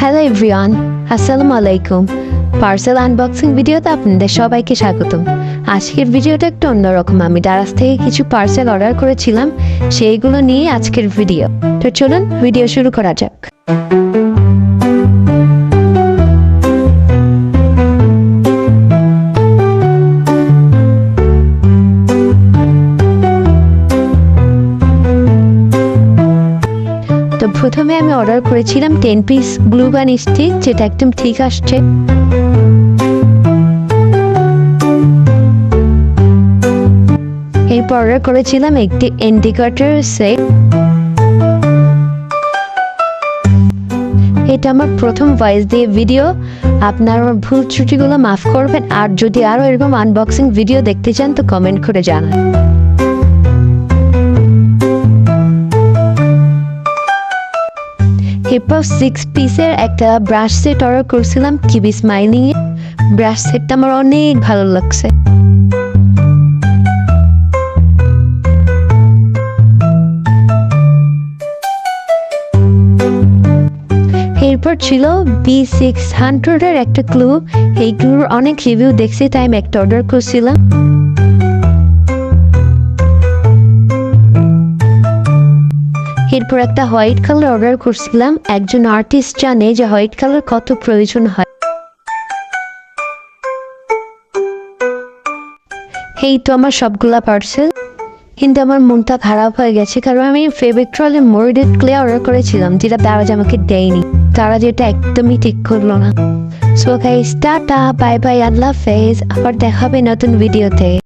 Hello everyone, আসসালামু আলাইকুম। Parcel unboxing ভিডিওতে আপনাদের সবাইকে স্বাগতম। আজকের ভিডিওটা একটু অন্যরকম। আমি দারাজ থেকে কিছু পার্সেল অর্ডার করেছিলাম, সেইগুলো নিয়ে আজকের ভিডিও। তো চলুন ভিডিও শুরু করা যাক। তো প্রথমে আমি অর্ডার করেছিলাম 10 পিস গ্লু গান স্টিক, যেটা একদম ঠিক আসছে। এরপর অর্ডার করেছিলাম একটি ইন্ডিকেটর সেট। এটা আমার প্রথম ভয়েস দিয়ে ভিডিও, আপনার আমার ভুল ত্রুটিগুলো মাফ করবেন। আর যদি আরো এরকম আনবক্সিং ভিডিও দেখতে চান তো কমেন্ট করে জানান। এরপর 6 পিসের একটা ব্রাশ সেট অর্ডার করেছিলাম কিবি স্মাইলিং এ। ব্রাশ সেটটা আমার অনেক ভালো লাগছে। এরপর ছিল B600 এর একটা গ্লু। এই গ্লুর অনেক রিভিউ দেখছি, তাই আমি একটা অর্ডার করছিলাম। এরপর একটা হোয়াইট কালার অর্ডার করছিলাম। একজন আর্টিস্ট জানে যে হোয়াইট কালার কত প্রয়োজন হয়। এই তো আমার সবগুলা পার্সেল, কিন্তু আমার মনটা খারাপ হয়ে গেছে, কারণ আমি ফেভিক্রলের মোল্ডেড ক্লে অর্ডার করেছিলাম, যেটা দারাজ আমাকে দেয়নি। তারা যেটা একদমই ঠিক করলো না। So guys, ta-ta, bye bye, আল্লাহ হাফেজ। আবার দেখা হবে নতুন ভিডিওতে।